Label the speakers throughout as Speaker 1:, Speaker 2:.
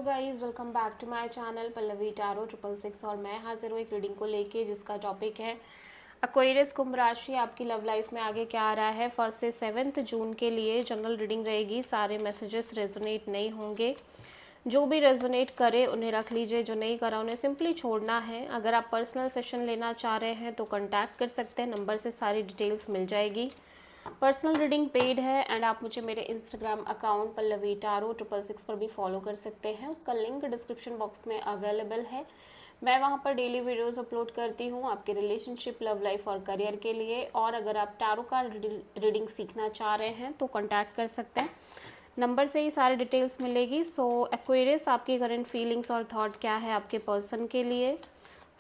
Speaker 1: Guys, welcome back to my channel Pallavi tarot 666 और मैं हाजिर हूँ एक रीडिंग को लेके जिसका टॉपिक है एक्वेरियस कुंभ राशि। आपकी लव लाइफ में आगे क्या आ रहा है 1 से 7 जून के लिए जनरल रीडिंग रहेगी। सारे मैसेजेस रेजोनेट नहीं होंगे, जो भी रेजोनेट करे उन्हें रख लीजिए, जो नहीं करा उन्हें सिंपली छोड़ना है। अगर आप पर्सनल सेशन लेना चाह रहे हैं तो कॉन्टैक्ट कर सकते हैं, नंबर से सारी डिटेल्स मिल जाएगी। पर्सनल रीडिंग पेड है एंड आप मुझे मेरे इंस्टाग्राम अकाउंट पल्लवी टैरो 666 पर भी फॉलो कर सकते हैं। उसका लिंक डिस्क्रिप्शन बॉक्स में अवेलेबल है। मैं वहां पर डेली वीडियोस अपलोड करती हूं आपके रिलेशनशिप, लव लाइफ और करियर के लिए। और अगर आप टैरो का रीडिंग सीखना चाह रहे हैं तो कॉन्टैक्ट कर सकते हैं, नंबर से ही सारी डिटेल्स मिलेगी। सो एक्वेरियस, आपकी करंट फीलिंग्स और थॉट क्या है आपके पर्सन के लिए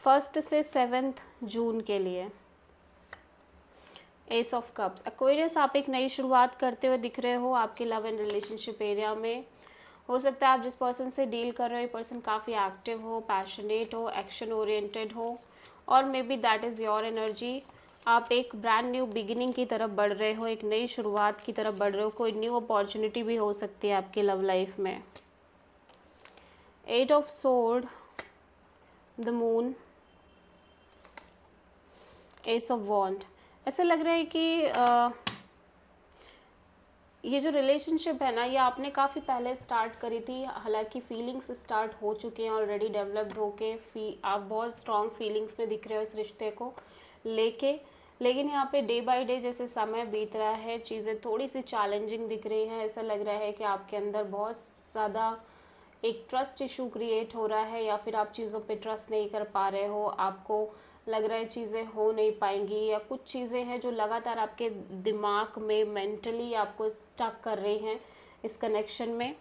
Speaker 1: 1 से 7 जून के लिए। S of cups. एक्वेरियस, आप एक नई शुरुआत करते हुए दिख रहे हो आपके लव एंड रिलेशनशिप एरिया में। हो सकता है आप जिस पर्सन से डील कर रहे हो ये पर्सन काफ़ी एक्टिव हो, पैशनेट हो, एक्शन ओरिएंटेड हो, और may be that is your energy. आप एक ब्रांड न्यू बिगिनिंग की तरफ बढ़ रहे हो, एक नई शुरुआत की तरफ बढ़ रहे हो। कोई न्यू अपॉर्चुनिटी भी हो सकती है आपकी लव लाइफ में। 8 of sword, the moon, ace of wand. ऐसा लग रहा है कि ये जो रिलेशनशिप है ना, ये आपने काफ़ी पहले स्टार्ट करी थी। हालांकि फीलिंग्स स्टार्ट हो चुके हैं ऑलरेडी, डेवलप्ड होके आप बहुत स्ट्रॉन्ग फीलिंग्स में दिख रहे हो इस रिश्ते को लेके। लेकिन यहाँ पे डे बाय डे जैसे समय बीत रहा है, चीज़ें थोड़ी सी चैलेंजिंग दिख रही हैं। ऐसा लग रहा है कि आपके अंदर बहुत ज़्यादा एक ट्रस्ट इशू क्रिएट हो रहा है, या फिर आप चीज़ों पे ट्रस्ट नहीं कर पा रहे हो। आपको लग रहा है चीज़ें हो नहीं पाएंगी, या कुछ चीज़ें हैं जो लगातार आपके दिमाग में मेंटली आपको स्टक कर रही हैं इस कनेक्शन में।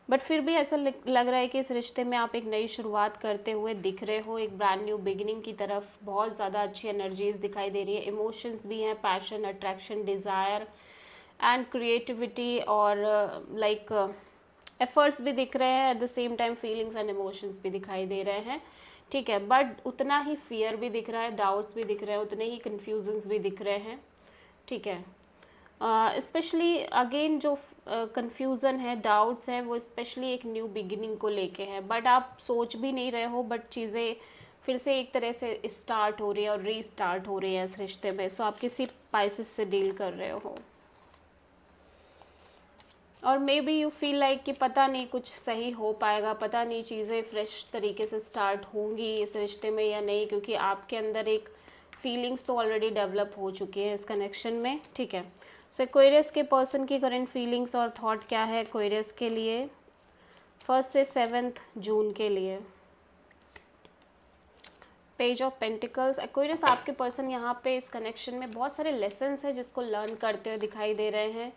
Speaker 1: बट फिर भी ऐसा लग रहा है कि इस रिश्ते में आप एक नई शुरुआत करते हुए दिख रहे हो, एक ब्रांड न्यू बिगिनिंग की तरफ। बहुत ज़्यादा अच्छी एनर्जीज दिखाई दे रही है, इमोशंस भी हैं, passion, attraction, desire and creativity, और लाइक एफर्ट्स भी दिख रहे हैं। At the same time feelings and emotions भी दिखाई दे रहे हैं, ठीक है। बट उतना ही फियर भी दिख रहा है, डाउट्स भी दिख रहे हैं, उतने ही कन्फ्यूजन्स भी दिख रहे हैं, ठीक है। स्पेशली अगेन जो कन्फ्यूज़न है, डाउट्स हैं, वो स्पेशली एक न्यू बिगिनिंग को लेके है। बट आप सोच भी नहीं रहे हो, बट चीज़ें फिर से एक तरह से स्टार्ट हो रही है और रीस्टार्ट हो रही है इस रिश्ते में। सो आप किसी पाइसेस से डील कर रहे हो, और may be you feel like कि पता नहीं कुछ सही हो पाएगा, पता नहीं चीज़ें फ्रेश तरीके से स्टार्ट होंगी इस रिश्ते में या नहीं, क्योंकि आपके अंदर एक फीलिंग्स तो ऑलरेडी डेवलप हो चुकी हैं इस कनेक्शन में, ठीक है। सो एक्वेरियस के पर्सन की करंट फीलिंग्स और थॉट क्या है एक्वेरियस के लिए 1 से 7 जून के लिए। Page of pentacles. एक्वेरियस, आपके पर्सन यहाँ पे इस कनेक्शन में बहुत सारे लेसन्स हैं जिसको लर्न करते हुए दिखाई दे रहे हैं।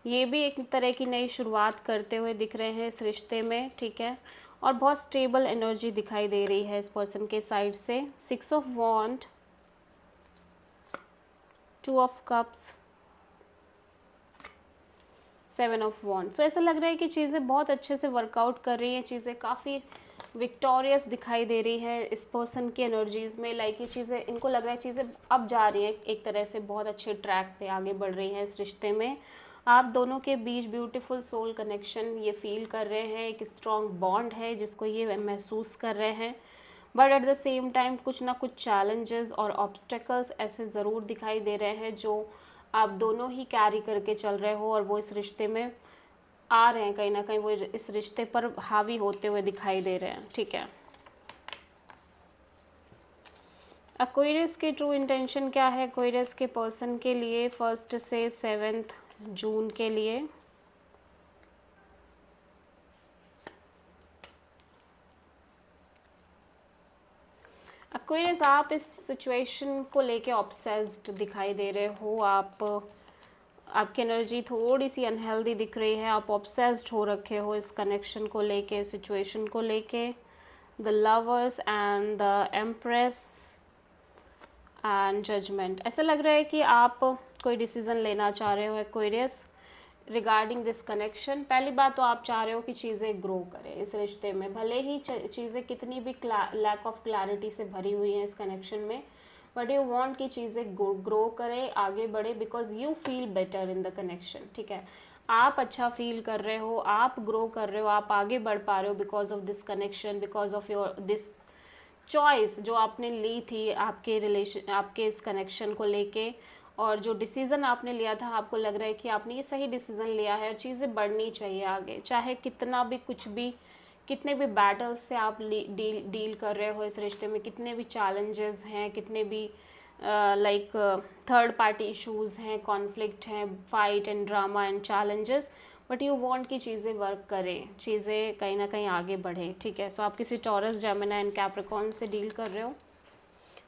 Speaker 1: ये भी एक तरह की नई शुरुआत करते हुए दिख रहे हैं इस रिश्ते में, ठीक है। और बहुत स्टेबल एनर्जी दिखाई दे रही है इस पर्सन के साइड से। 6 of wand, 2 of cups, 7 of wand. So ऐसा लग रहा है कि चीज़ें बहुत अच्छे से वर्कआउट कर रही हैं, चीज़ें काफ़ी विक्टोरियस दिखाई दे रही है इस पर्सन की एनर्जीज़ में। लाइक ये चीज़ें, इनको लग रहा है चीज़ें अब जा रही हैं एक तरह से, बहुत अच्छे ट्रैक पे आगे बढ़ रही हैं इस रिश्ते में। आप दोनों के बीच ब्यूटीफुल सोल कनेक्शन ये फील कर रहे हैं, एक स्ट्रॉन्ग बॉन्ड है जिसको ये महसूस कर रहे हैं। But at the same time कुछ ना कुछ चैलेंजेस और ऑब्स्टेकल्स ऐसे ज़रूर दिखाई दे रहे हैं जो आप दोनों ही कैरी करके चल रहे हो, और वो इस रिश्ते में आ रहे हैं, कहीं ना कहीं वो इस रिश्ते पर हावी होते हुए दिखाई दे रहे हैं, ठीक है। एक्वेरियस की ट्रू इंटेंशन क्या है एक्वेरियस के पर्सन के लिए 1 से 7 जून के लिए। एक्वेरियस, आप इस सिचुएशन को लेके ऑब्सेस्ड दिखाई दे रहे हो। आपकी एनर्जी थोड़ी सी अनहेल्दी दिख रही है, आप ऑब्सेस्ड हो रखे हो इस कनेक्शन को लेके, सिचुएशन को लेके। The lovers and the empress and judgement. ऐसा लग रहा है कि आप कोई डिसीज़न लेना चाह रहे हो एक्वेरियस रिगार्डिंग दिस कनेक्शन। पहली बात तो आप चाह रहे हो कि चीज़ें ग्रो करें इस रिश्ते में, भले ही चीज़ें कितनी भी लैक ऑफ क्लैरिटी से भरी हुई हैं इस कनेक्शन में, बट यू वांट कि चीज़ें ग्रो करें, आगे बढ़े, because you feel better in the connection, ठीक है। आप अच्छा फील कर रहे हो, आप ग्रो कर रहे हो, आप आगे बढ़ पा रहे हो because of this connection, because of your this choice जो आपने ली थी आपके रिलेशन, आपके इस कनेक्शन को लेके, और जो डिसीज़न आपने लिया था आपको लग रहा है कि आपने ये सही डिसीज़न लिया है और चीज़ें बढ़नी चाहिए आगे, चाहे कितना भी कुछ भी, कितने भी बैटल्स से आप डील कर रहे हो इस रिश्ते में, कितने भी चैलेंजेस हैं, कितने भी लाइक थर्ड पार्टी इश्यूज़ हैं, कॉन्फ्लिक्ट हैं, fight and drama and challenges, but you want कि चीज़ें वर्क करें, चीज़ें कहीं ना कहीं आगे बढ़ें, ठीक है। सो आप किसी टॉरस, जेमिनी एंड कैप्रिकॉर्न से डील कर रहे हो।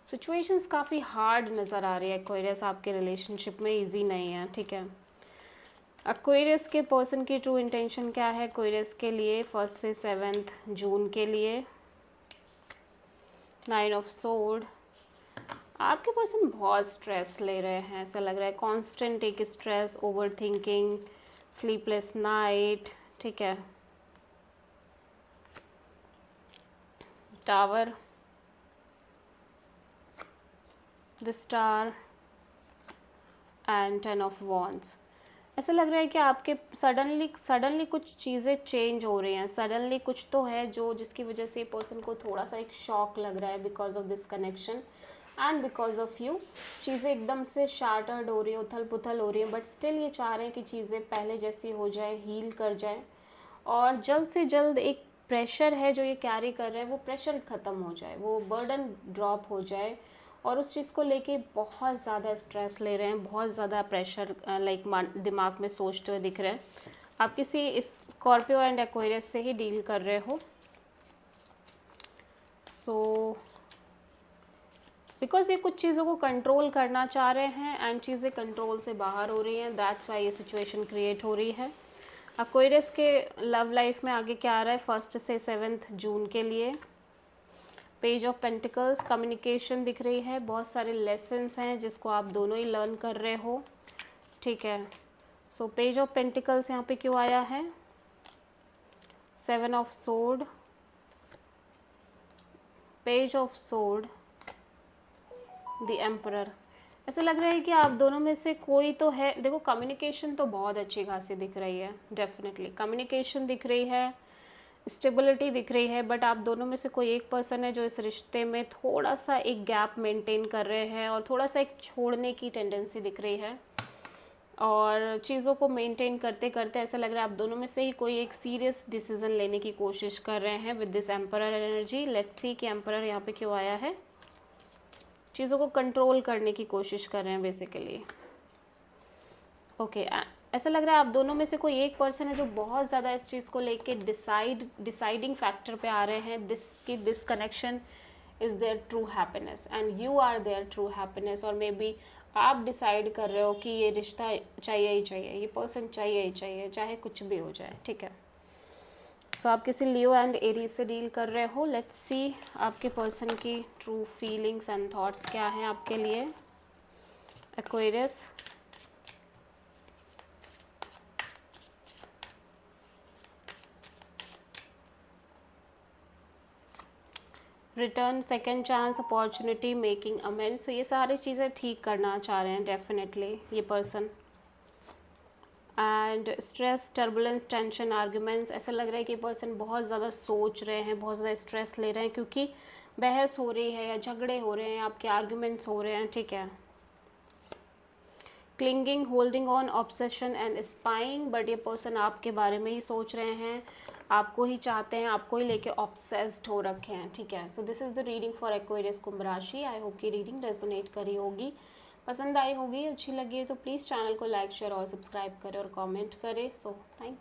Speaker 1: सिचुएशंस काफ़ी हार्ड नज़र आ रही है एक्वेरियस, आपके रिलेशनशिप में इजी नहीं है, ठीक है। एक्वेरियस के पर्सन की ट्रू इंटेंशन क्या है एक्वेरियस के लिए 1 से 7 जून के लिए? 9 ऑफ सोर्ड। आपके पर्सन बहुत स्ट्रेस ले रहे हैं, ऐसा लग रहा है, कांस्टेंट एक stress, over thinking, sleepless night, ठीक है। Tower, the star and 10 of wands. ऐसा लग रहा है कि आपके सडनली कुछ चीज़ें चेंज हो रही हैं, सडनली कुछ तो है जो जिसकी वजह से पर्सन को थोड़ा सा एक शॉक लग रहा है because of this connection and because of you. चीज़ें एकदम से शार्टर्ड हो रही है, उथल पुथल हो रही है, बट स्टिल ये चाह रहे हैं कि चीज़ें पहले जैसी हो जाए, हील कर जाए, और जल्द से जल्द एक प्रेशर है जो ये कैरी कर रहे हैं वो प्रेशर ख़त्म हो जाए, वो बर्डन ड्रॉप हो जाए, और उस चीज़ को लेके बहुत ज़्यादा स्ट्रेस ले रहे हैं, बहुत ज़्यादा प्रेशर लाइक दिमाग में सोचते हुए दिख रहे हैं। आप किसी स्कॉर्पियो एंड एक्वेरियस से ही डील कर रहे हो। सो बिकॉज ये कुछ चीज़ों को कंट्रोल करना चाह रहे हैं एंड चीज़ें कंट्रोल से बाहर हो रही हैं, दैट्स वाई ये सिचुएशन क्रिएट हो रही है। एक्वेरियस के लव लाइफ में आगे क्या आ रहा है 1 से 7 जून के लिए? पेज ऑफ पेंटिकल्स, कम्युनिकेशन दिख रही है, बहुत सारे लेसन्स हैं जिसको आप दोनों ही लर्न कर रहे हो, ठीक है। सो पेज ऑफ पेंटिकल्स यहाँ पे क्यों आया है? 7 of sword, page of sword, the emperor. ऐसा लग रहा है कि आप दोनों में से कोई तो है, देखो कम्युनिकेशन तो बहुत अच्छी खासी दिख रही है, डेफिनेटली कम्युनिकेशन दिख रही है, स्टेबिलिटी दिख रही है, बट आप दोनों में से कोई एक पर्सन है जो इस रिश्ते में थोड़ा सा एक गैप मेंटेन कर रहे हैं और थोड़ा सा एक छोड़ने की टेंडेंसी दिख रही है, और चीज़ों को मेंटेन करते करते ऐसा लग रहा है आप दोनों में से ही कोई एक सीरियस डिसीजन लेने की कोशिश कर रहे हैं with this emperor energy. Let's see कि एम्परर यहाँ पे क्यों आया है। चीज़ों को कंट्रोल करने की कोशिश कर रहे हैं बेसिकली, ओके। ऐसा लग रहा है आप दोनों में से कोई एक पर्सन है जो बहुत ज़्यादा इस चीज़ को लेके डिसाइडिंग फैक्टर पे आ रहे हैं, this connection is their true happiness and you are their true happiness, और मे बी आप डिसाइड कर रहे हो कि ये रिश्ता चाहिए ही चाहिए, ये पर्सन चाहिए ही चाहिए, चाहे कुछ भी हो जाए, ठीक है। सो आप किसी लियो एंड एरीज से डील कर रहे हो। लेट्स सी आपके पर्सन की ट्रू फीलिंग्स एंड थॉट्स क्या हैं आपके लिए Aquarius. Return, second chance, opportunity, making amends. So ये सारी चीज़ें ठीक करना चाह रहे हैं डेफिनेटली ये person. And stress, turbulence, tension, arguments. ऐसा लग रहा है कि पर्सन बहुत ज़्यादा सोच रहे हैं, बहुत ज़्यादा स्ट्रेस ले रहे हैं क्योंकि बहस हो रही है या झगड़े हो रहे हैं, आपके आर्ग्यूमेंट्स हो रहे हैं, ठीक है। Clinging, holding on, obsession and spying, but ये पर्सन आपके बारे में ही सोच रहे हैं, आपको ही चाहते हैं, आपको ही लेके ऑब्सेस्ड हो रखे हैं, ठीक है। So this is the reading for Aquarius Kumbh राशि। आई होप की रीडिंग रेजोनेट करी होगी, पसंद आई होगी, अच्छी लगी है तो प्लीज़ चैनल को लाइक, शेयर और सब्सक्राइब करें और कमेंट करें। So thank